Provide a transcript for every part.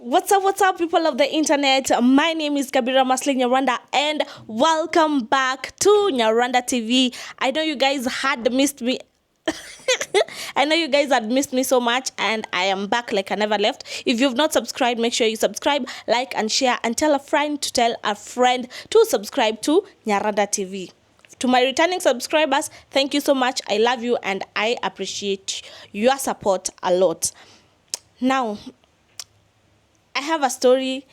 What's up, people of the internet? My name is Kabira Masling Nyarwanda, and welcome back to Nyarwanda TV. I know you guys had missed me. I know you guys had missed me so much, and I am back like I never left. If you've not subscribed, make sure you subscribe, like, and share, and tell a friend to tell a friend to subscribe to Nyarwanda TV. To my returning subscribers, thank you so much. I love you, and I appreciate your support a lot. Now, I have a story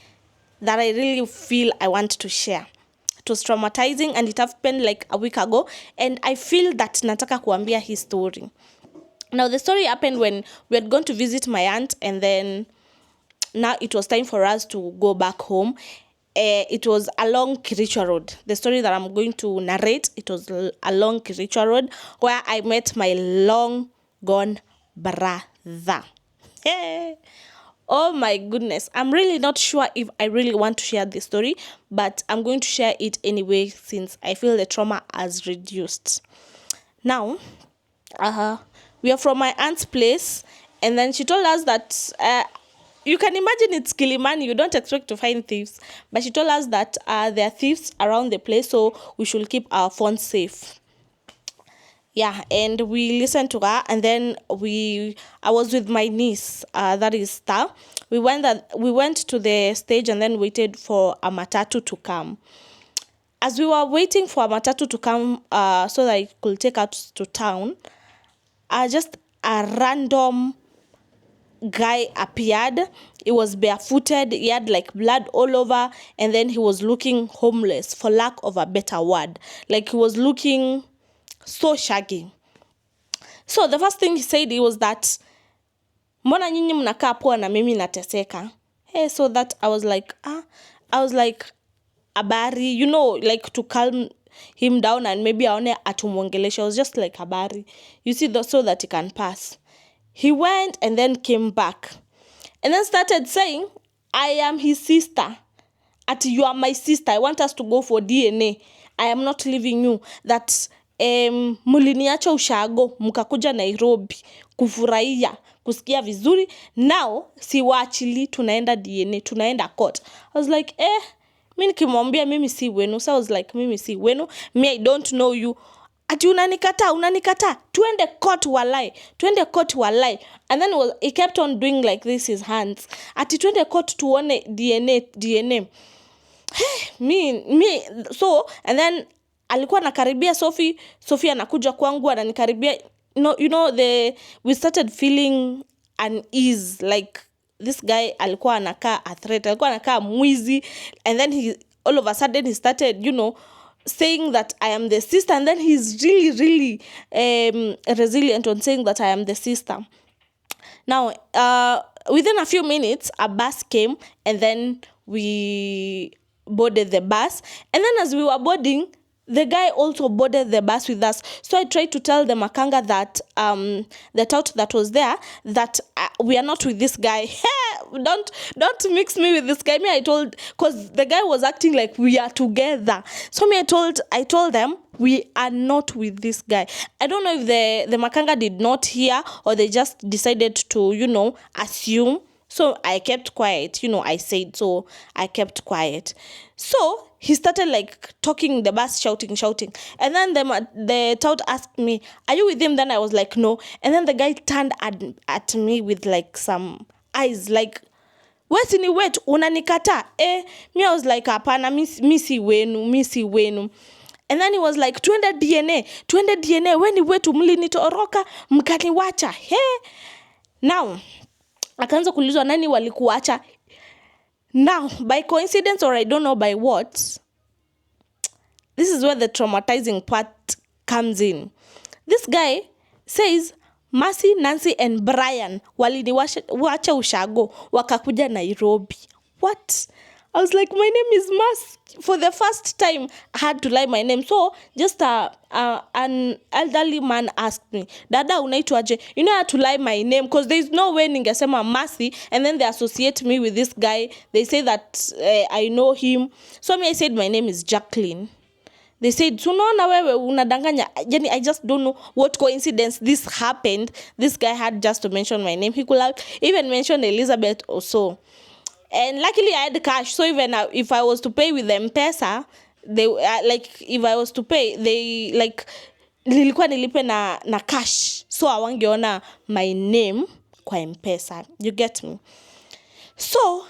that I really feel I want to share. It was traumatizing and it happened like a week ago, and I feel that nataka kuambia his story. Now, the story happened when we had gone to visit my aunt, and then now it was time for us to go back home. It was along Kirichwa Road. The story that I'm going to narrate, it was along Kirichwa Road where I met my long gone brother. Oh my goodness. I'm really not sure if I really want to share this story, but I'm going to share it anyway since I feel the trauma has reduced. Now, we are from my aunt's place, and then she told us that you can imagine it's Kilimani, you don't expect to find thieves, but she told us that there are thieves around the place, so we should keep our phones safe. Yeah, and we listened to her, and then I was with my niece, that is Star. We went to the stage and then waited for a matatu to come. As we were waiting for a matatu to come, so that it could take us to town, just a random guy appeared. He was barefooted, he had like blood all over, and then he was looking homeless, for lack of a better word. Like, he was looking so shaggy. So the first thing he said, he was that, mbona nyinyi mnakaa poa na mimi nateseka? Hey, so that I was like habari, like to calm him down and maybe aone atumuongelesha. I was just like, habari, you see, so that he can pass. He went and then came back and then started saying, I am his sister. You are my sister. I want us to go for DNA. I am not leaving you. That muliniacha ushago mkakuja Nairobi kufurahia kusikia vizuri, now siwaachili, tunaenda DNA, tunaenda court. I was like, mimi nikimwambia mimi si wenu. So I was like, mimi si wenu, me I don't know you, ati unanikata, tuende court walai. And then he kept on doing like this, his hands, ati tuende court tuone DNA. me so, and then alikuwa anakaribia Sophie anakuja kwangu ananikaribia, we started feeling unease, like this guy alikuwa anakaa a threat, alikuwa anakaa mwizi. And then all of a sudden he started saying that I am the sister, and then he's really resilient on saying that I am the sister. Now, within a few minutes, a bus came, and then we boarded the bus. And then as we were boarding, the guy also boarded the bus with us. So I tried to tell the makanga that the tout that was there, that we are not with this guy. Don't mix me with this guy. I told, because the guy was acting like we are together. So I told them we are not with this guy. I don't know if the makanga did not hear, or they just decided to assume. So I kept quiet. I said, so I kept quiet. So he started like talking in the bus, shouting. And then the tout asked me, are you with him? Then I was like, no. And then the guy turned at me with like some eyes, like, wesi ni wetu, unanikata? Me, I was like, hapana, misi wenu. And then he was like, tuende DNA, weni wetu mlinitoroka, mkaniwacha. Now, akaanza kuulizwa nani walikuacha. Now, by coincidence, or I don't know by what, this is where the traumatizing part comes in. This guy says, Mercy, Nancy, and Brian waliniwacha ushago, wakakuja Nairobi. What? I was like, my name is Mercy. For the first time, I had to lie my name. So, just an elderly man asked me, Dada, unaitwaje? I had to lie my name, because there is no way ningesema Mercy, and then they associate me with this guy. They say that I know him. So, I said my name is Jacqueline. They said, tunaona wewe unadanganya. I just don't know what coincidence this happened. This guy had just to mention my name. He could have even mentioned Elizabeth or so. And luckily I had cash, so even if I was to pay with M-Pesa, they like if I was to pay, they like nilikuwa nilipe na cash, so hawangeona my name kwa M-Pesa, you get me. So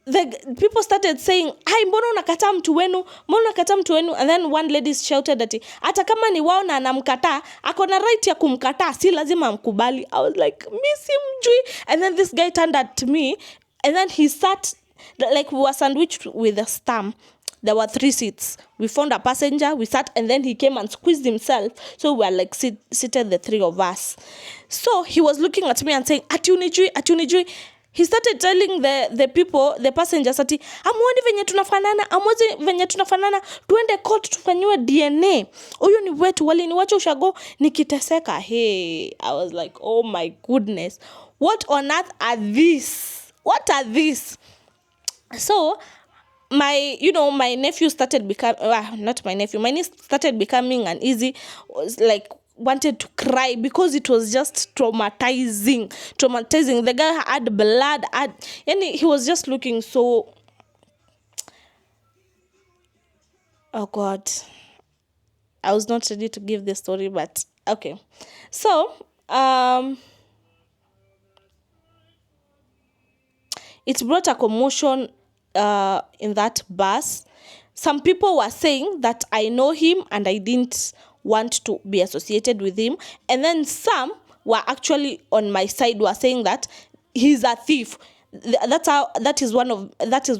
the people started saying, "Hai, mbona unakataa mtu wenu? Mbona unakataa mtu wenu?" And then one lady shouted ati, "Hata kama ni wao na anamkataa, ako na right ya kumkataa, si lazima amkubali." I was like, "Mi simjui." And then this guy turned at me, and then he sat, like we were sandwiched with a stamp. There were 3 seats. We found a passenger, we sat, and then he came and squeezed himself. So we were like seated, the 3 of us. So he was looking at me and saying, "Ati unijui, ati unijui." He started telling the people, the passengers, ati, "Amuoni venye tunafanana, amuoni venye tunafanana, tuende court tufanyiwe DNA. Huyu ni wetu, waliniwacha ushago nikiteseka." Hey, I was like, oh my goodness. What on earth are these? What are these? So my nephew started not my nephew, my niece started becoming uneasy, was like wanted to cry because it was just traumatizing. The guy had blood, and he was just looking so, oh God, I was not ready to give this story, but okay. So it brought a commotion in that bus. Some people were saying that I know him and I didn't want to be associated with him. And then some were actually on my side, were saying that he's a thief. That is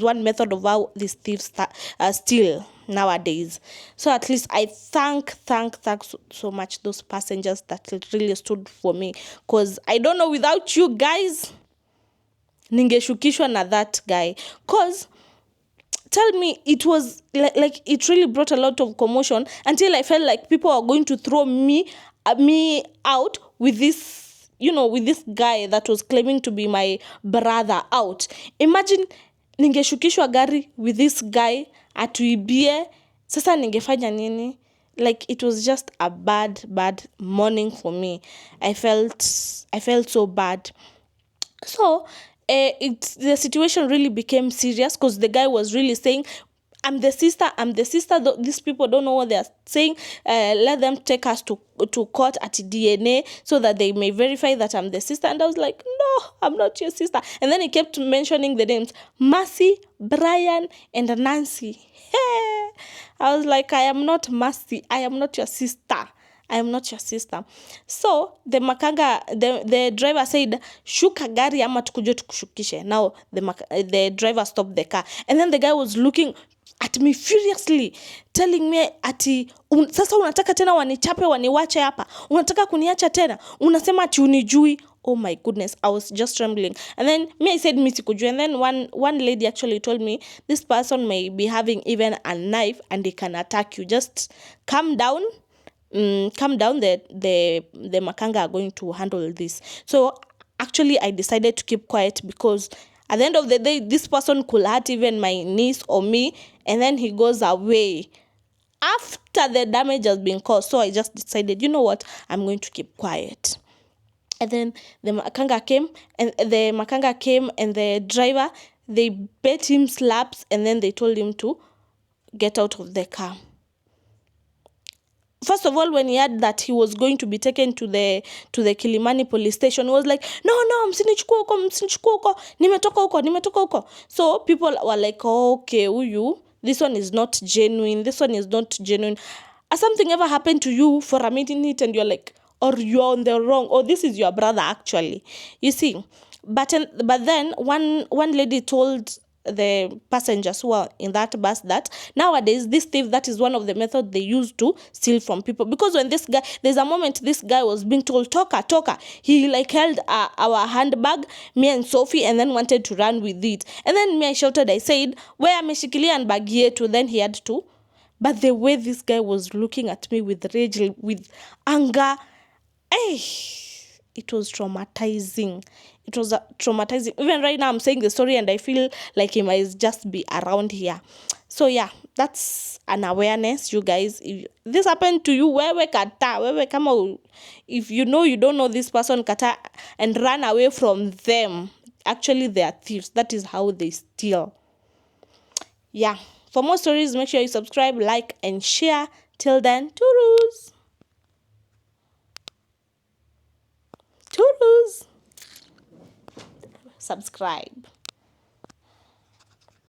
one method of how these thieves steal nowadays. So at least I thank so much those passengers that really stood for me, because I don't know, without you guys ningeshukishwa na that guy. Cause tell me, it was like it really brought a lot of commotion until I felt like people are going to throw me out with this, with this guy that was claiming to be my brother out. Imagine ningeshukishwa gari with this guy atuibie, sasa ningefanya nini? Like, it was just a bad morning for me. I felt so bad. So the situation really became serious, because the guy was really saying, I'm the sister. These people don't know what they are saying. Let them take us to court at DNA so that they may verify that I'm the sister. And I was like, no, I'm not your sister. And then he kept mentioning the names, Mercy, Brian, and Nancy. I was like, I am not Mercy. I am not your sister. I am not your sister. So the driver said, "Shuka gari ama tukuje tukushukishe." Now the driver stopped the car, and then the guy was looking at me furiously, telling me ati, sasa unataka tena wanichape waniwache hapa? Unataka kuniacha tena? Unasema ati unijui? Oh my goodness, I was just trembling. And then I said mi sikujui. And then one lady actually told me, this person may be having even a knife and he can attack you. Just calm down. The makanga are going to handle this. So actually I decided to keep quiet, because at the end of the day, this person could hurt even my niece or me, and then he goes away after the damage has been caused. So I just decided, you know what, I'm going to keep quiet. And then the makanga came, and the driver, they bet him slaps, and then they told him to get out of the car. First of all, when he heard that he was going to be taken to the Kilimani police station, he was like, no, msinichukue huko, nimetoka huko. So people were like, okay, this one is not genuine. Has something ever happened to you for a minute and you're like, or you're on the wrong, or this is your brother actually, you see. But then one lady told the passengers who are in that bus that nowadays this thief, that is one of the methods they use to steal from people. Because when there's a moment this guy was being told, toka, he like held our handbag, me and Sophie, and then wanted to run with it. And then I shouted, I said, where ameshikilia handbag yetu? Then he had to. But the way this guy was looking at me with rage, with anger, it was traumatizing. Even right now I'm saying the story and I feel like he might just be around here. So yeah, that's an awareness, you guys. If this happened to you, if you know you don't know this person, kata and run away from them. actually they are thieves. That is how they steal. Yeah. For more stories, make sure you subscribe, like, and share. Till then, toodles. Toodles. Subscribe.